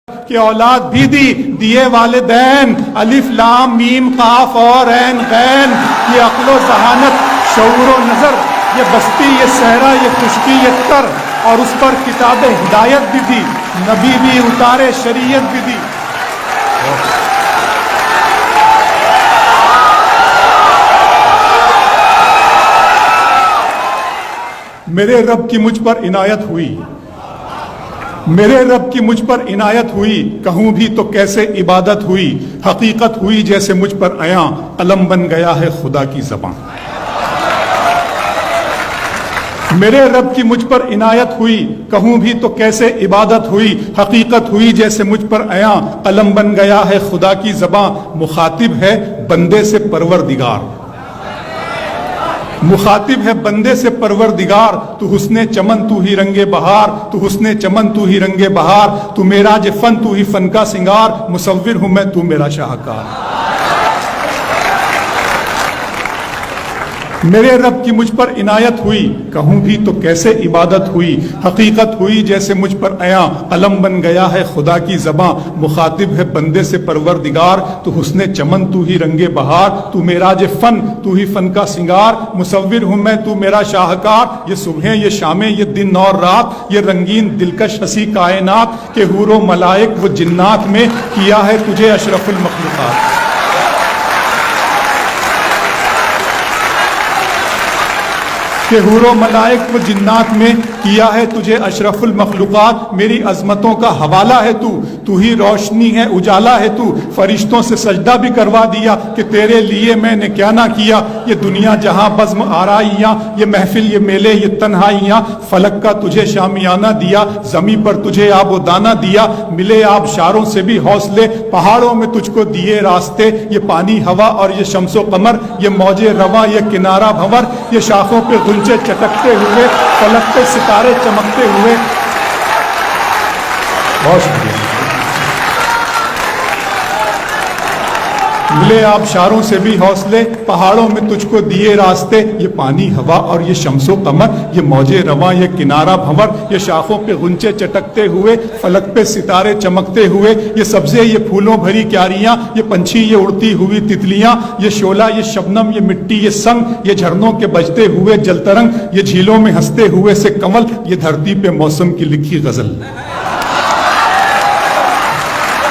کہ اولاد بھی دیے والدین، الف لام میم قاف اور عین غین، یہ عقل و ذہانت، شعور و نظر، یہ بستی، یہ صحرا، یہ خشکی، یہ تر، اور اس پر کتاب ہدایت بھی دی، نبی بھی اتارے، شریعت بھی دی۔ میرے رب کی مجھ پر عنایت ہوئی، میرے رب کی مجھ پر عنایت ہوئی، کہوں بھی تو کیسے عبادت ہوئی، حقیقت ہوئی جیسے مجھ پر عیاں، قلم بن گیا ہے خدا کی زبان۔ میرے رب کی مجھ پر عنایت ہوئی، کہوں بھی تو کیسے عبادت ہوئی، حقیقت ہوئی جیسے مجھ پر عیاں، قلم بن گیا ہے خدا کی زبان۔ مخاطب ہے بندے سے پروردگار، مخاطب ہے بندے سے پروردگار، تو حسن چمن تو ہی رنگ بہار، تو حسن چمن تو ہی رنگ بہار، تو معراج فن تو ہی فن کا سنگار، مصور ہوں میں تو میرا شاہکار۔ میرے رب کی مجھ پر عنایت ہوئی، کہوں بھی تو کیسے عبادت ہوئی، حقیقت ہوئی جیسے مجھ پر عیاں، قلم بن گیا ہے خدا کی زباں۔ مخاطب ہے بندے سے پروردگار، تو حسن چمن تو ہی رنگ بہار، تو معراج فن تو ہی فن کا سنگار، مصور ہوں میں تو میرا شاہکار۔ یہ صبحیں، یہ شامیں، یہ دن اور رات، یہ رنگین دلکش ہنسی کائنات، کہ حور و ملائک و جنات میں کیا ہے تجھے اشرف المخلوقات۔ کہ حور و ملائک و جنات میں کیا ہے تجھے اشرف المخلوقات۔ میری عظمتوں کا حوالہ ہے تو ہی روشنی ہے، اجالا ہے تو، فرشتوں سے سجدہ بھی کروا دیا کہ تیرے لیے میں نے کیا نہ کیا۔ یہ دنیا جہاں بزم آرائیاں، یہ محفل، یہ میلے، یہ تنہائیاں، فلک کا تجھے شامیانہ دیا، زمیں پر تجھے آب و دانہ دیا، ملے آبشاروں سے بھی حوصلے، پہاڑوں میں تجھ کو دیے راستے، یہ پانی ہوا اور یہ شمس و قمر، یہ موج رواں، یہ کنارہ بھنور، یہ شاخوں پہ غنچے چٹکتے ہوئے، فلک پہ ستارے چمکتے ہوئے۔ بہت شکریہ۔ ملے آبشاروں سے بھی حوصلے، پہاڑوں میں تجھ کو دیے راستے، یہ پانی ہوا اور یہ شمس و قمر، یہ موج رواں، یہ کنارہ بھنور، یہ شاخوں پہ غنچے چٹکتے ہوئے، فلک پہ ستارے چمکتے ہوئے، یہ سبزے، یہ پھولوں بھری کیاریاں، یہ پنچھی، یہ اڑتی ہوئی تتلیاں، یہ شعلہ، یہ شبنم، یہ مٹی، یہ سنگ، یہ جھرنوں کے بجتے ہوئے جل ترنگ، یہ جھیلوں میں ہنستے ہوئے سے کنول، یہ دھرتی پہ موسم کی لکھی غزل۔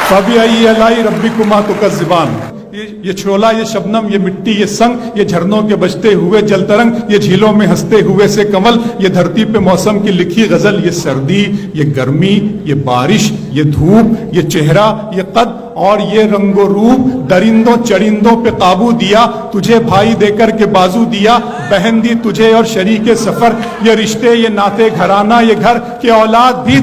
فَبِأَيِّ آلَاءِ رَبِّكُمَا تُكَذِّبَانِ۔ یہ چھولا، یہ شبنم، یہ مٹی، یہ سنگ، یہ جھرنوں کے بجتے ہوئے جل ترنگ، یہ جھیلوں میں ہنستے ہوئے سے کنول، یہ دھرتی پہ موسم کی لکھی غزل۔ یہ سردی، یہ گرمی، یہ بارش، یہ دھوپ، یہ چہرہ، یہ قد اور یہ رنگ و روپ، درندوں چرندوں پہ قابو دیا، تجھے بھائی دے کر کے بازو دیا، بہن دی تجھے اور شریک سفر، یہ رشتے، یہ ناطے گھرانہ، یہ گھر، کہ اولاد بھی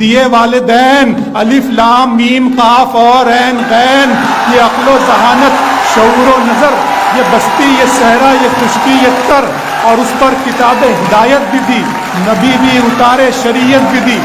دیے والدین، الف لام میم قاف اور عین غین، یہ عقل و ذہانت، شعور و نظر، یہ بستی، یہ صحرا، یہ خشکی، یہ تر، اور اس پر کتاب ہدایت بھی دی، نبی بھی اتارے، شریعت بھی دی۔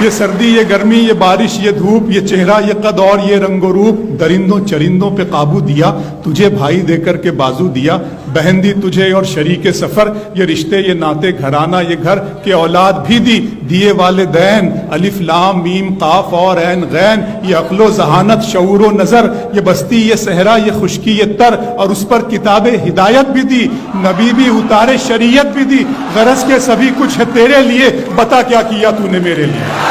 یہ سردی، یہ گرمی، یہ بارش، یہ دھوپ، یہ چہرہ، یہ قد اور یہ رنگ و روپ، درندوں چرندوں پہ قابو دیا، تجھے بھائی دے کر کے بازو دیا، بہن دی تجھے اور شریک سفر، یہ رشتے، یہ ناطے گھرانہ، یہ گھر، کہ اولاد بھی دیے والدین، الف لام میم قاف اور عین غین، یہ عقل و ذہانت، شعور و نظر، یہ بستی، یہ صحرا، یہ خشکی، یہ تر، اور اس پر کتاب ہدایت بھی دی، نبی بھی اتارے، شریعت بھی دی۔ غرض کے سبھی کچھ ہے تیرے لیے، بتا کیا کیا تو نے میرے لیے۔